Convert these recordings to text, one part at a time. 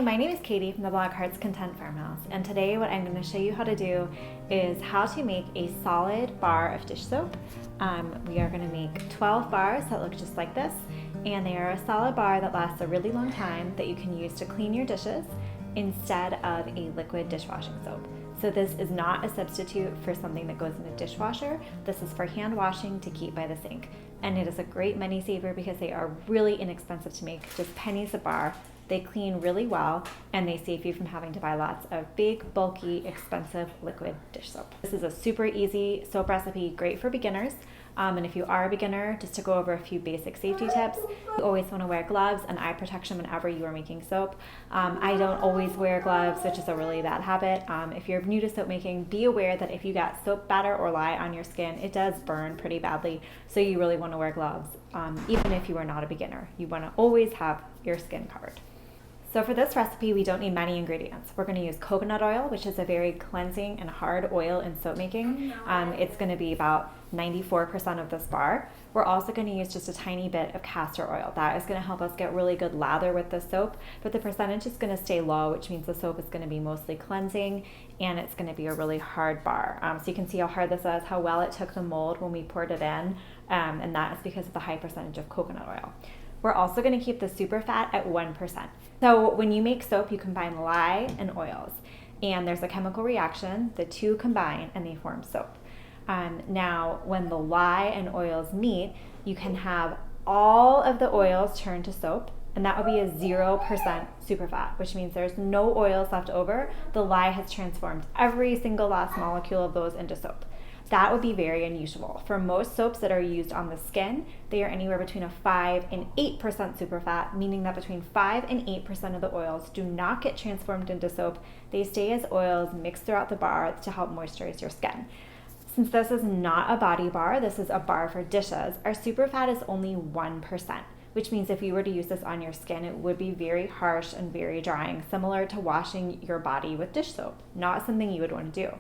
my name is Katie from the blog Hearts Content Farmhouse, and today what I'm going to show you how to do is how to make a solid bar of dish soap. We are going to make 12 bars that look just like this, and they are a solid bar that lasts a really long time that you can use to clean your dishes instead of a liquid dishwashing soap. So this is not a substitute for something that goes in a dishwasher. This is for hand washing to keep by the sink. And it is a great money saver because they are really inexpensive to make, just pennies a bar. They clean really well, and they save you from having to buy lots of big, bulky, expensive liquid dish soap. This is a super easy soap recipe, great for beginners. And if you are a beginner, just to go over a few basic safety tips, you always want to wear gloves and eye protection whenever you are making soap. I don't always wear gloves, which is a really bad habit. If you're new to soap making, be aware that if you got soap batter or lye on your skin, it does burn pretty badly. So you really want to wear gloves, even if you are not a beginner. You want to always have your skin covered. So for this recipe, we don't need many ingredients. We're going to use coconut oil, which is a very cleansing and hard oil in soap making. It's going to be about 94% of this bar. We're also going to use just a tiny bit of castor oil. That is going to help us get really good lather with the soap, but the percentage is going to stay low, which means the soap is going to be mostly cleansing, and it's going to be a really hard bar. So you can see how hard this is, how well it took the mold when we poured it in, and that is because of the high percentage of coconut oil. We're also going to keep the super fat at 1%. So when you make soap, you combine lye and oils, and there's a chemical reaction. The two combine and they form soap. Now, when the lye and oils meet, you can have all of the oils turn to soap, and that would be a 0% super fat, which means there's no oils left over. The lye has transformed every single last molecule of those into soap. That would be very unusual. For most soaps that are used on the skin, they are anywhere between a 5 and 8% superfat, meaning that between 5 and 8% of the oils do not get transformed into soap. They stay as oils mixed throughout the bar to help moisturize your skin. Since this is not a body bar, this is a bar for dishes, our superfat is only 1%, which means if you were to use this on your skin, it would be very harsh and very drying, similar to washing your body with dish soap, not something you would want to do.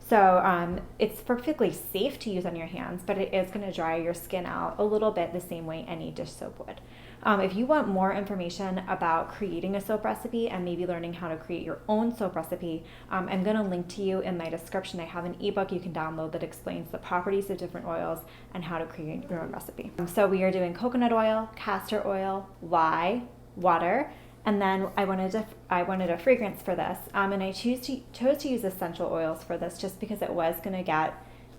So it's perfectly safe to use on your hands, but it is going to dry your skin out a little bit the same way any dish soap would. If you want more information about creating a soap recipe and maybe learning how to create your own soap recipe, I'm going to link to you in my description. I have an ebook you can download that explains the properties of different oils and how to create your own recipe. So we are doing coconut oil, castor oil, lye, water, and then I wanted a fragrance for this, and I chose to use essential oils for this just because it was going to get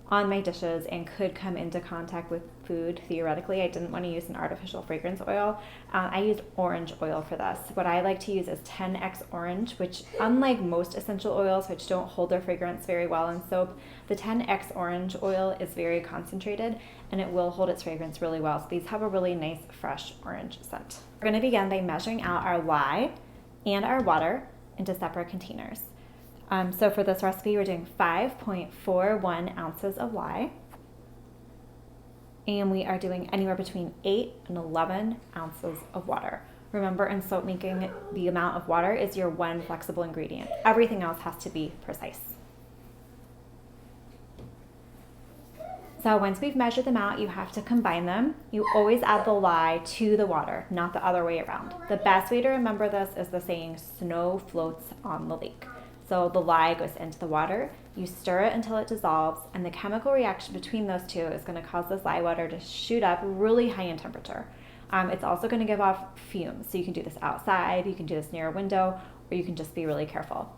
on my dishes and could come into contact with food theoretically. I didn't want to use an artificial fragrance oil. I used orange oil for this. What I like to use is 10x orange, which unlike most essential oils, which don't hold their fragrance very well in soap, the 10x orange oil is very concentrated and it will hold its fragrance really well. So these have a really nice fresh orange scent. We're going to begin by measuring out our lye and our water into separate containers. So for this recipe, we're doing 5.41 ounces of lye, and we are doing anywhere between 8 and 11 ounces of water. Remember, in soap making, the amount of water is your one flexible ingredient. Everything else has to be precise. So once we've measured them out, you have to combine them. You always add the lye to the water, not the other way around. The best way to remember this is the saying, snow floats on the lake. So the lye goes into the water, you stir it until it dissolves, and the chemical reaction between those two is going to cause this lye water to shoot up really high in temperature. It's also going to give off fumes, so you can do this outside, you can do this near a window, or you can just be really careful.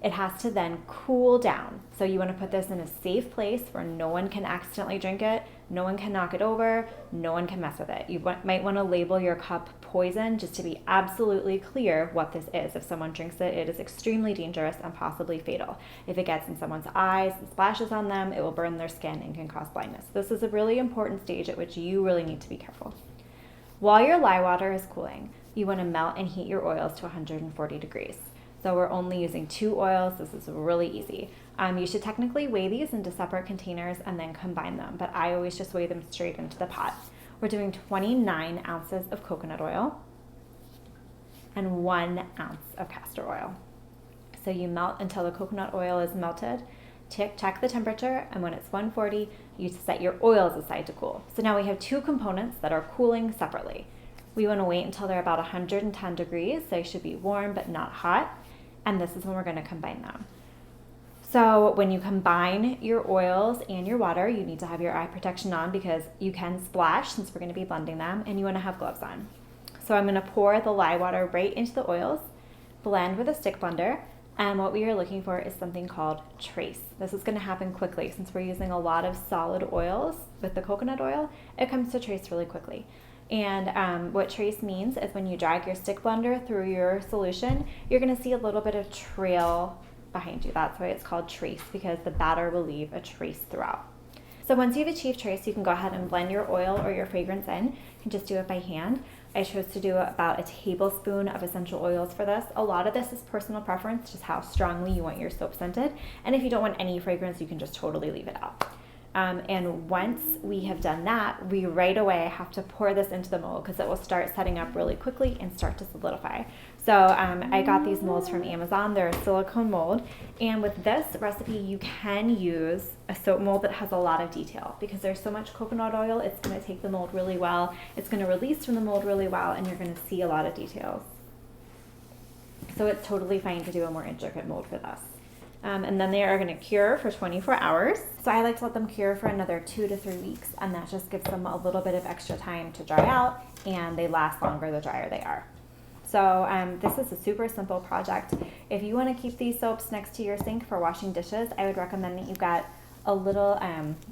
It has to then cool down. So you want to put this in a safe place where no one can accidentally drink it, no one can knock it over, no one can mess with it. You might want to label your cup poison just to be absolutely clear what this is. If someone drinks it, it is extremely dangerous and possibly fatal. If it gets in someone's eyes and splashes on them, it will burn their skin and can cause blindness. This is a really important stage at which you really need to be careful. While your lye water is cooling, you want to melt and heat your oils to 140 degrees. So we're only using 2 oils. This is really easy. You should technically weigh these into separate containers and then combine them, but I always just weigh them straight into the pot. We're doing 29 ounces of coconut oil and 1 ounce of castor oil. So you melt until the coconut oil is melted. Check the temperature, and when it's 140, you set your oils aside to cool. So now we have 2 components that are cooling separately. We want to wait until they're about 110 degrees. They should be warm but not hot. And this is when we're going to combine them. So when you combine your oils and your water, you need to have your eye protection on because you can splash since we're going to be blending them, and you want to have gloves on. So I'm going to pour the lye water right into the oils, blend with a stick blender, and what we are looking for is something called trace. This is going to happen quickly since we're using a lot of solid oils with the coconut oil. It comes to trace really quickly. And what trace means is when you drag your stick blender through your solution, you're going to see a little bit of trail behind you. That's why it's called trace, because the batter will leave a trace throughout. So once you've achieved trace, you can go ahead and blend your oil or your fragrance in. You can just do it by hand. I chose to do about a tablespoon of essential oils for this. A lot of this is personal preference, just how strongly you want your soap scented. And if you don't want any fragrance, you can just totally leave it out. And once we have done that, we right away have to pour this into the mold because it will start setting up really quickly and start to solidify. So I got these molds from Amazon. They're a silicone mold. And with this recipe, you can use a soap mold that has a lot of detail because there's so much coconut oil. It's going to take the mold really well. It's going to release from the mold really well, and you're going to see a lot of details. So it's totally fine to do a more intricate mold for this. And then they are going to cure for 24 hours. So I like to let them cure for another 2 to 3 weeks, and that just gives them a little bit of extra time to dry out, and they last longer the drier they are. So this is a super simple project. If you want to keep these soaps next to your sink for washing dishes, I would recommend that you get a little,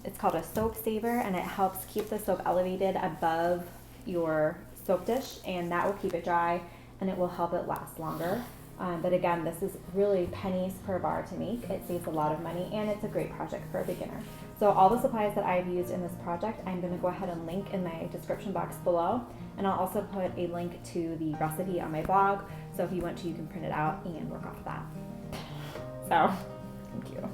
it's called a soap saver, and it helps keep the soap elevated above your soap dish, and that will keep it dry, and it will help it last longer. But again, this is really pennies per bar to make. It saves a lot of money, and it's a great project for a beginner. So all the supplies that I've used in this project, I'm going to go ahead and link in my description box below. And I'll also put a link to the recipe on my blog. So if you want to, you can print it out and work off that. So, thank you.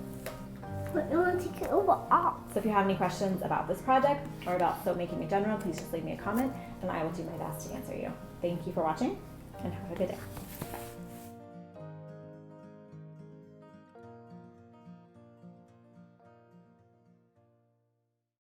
So if you have any questions about this project or about soap making in general, please just leave me a comment, and I will do my best to answer you. Thank you for watching, and have a good day.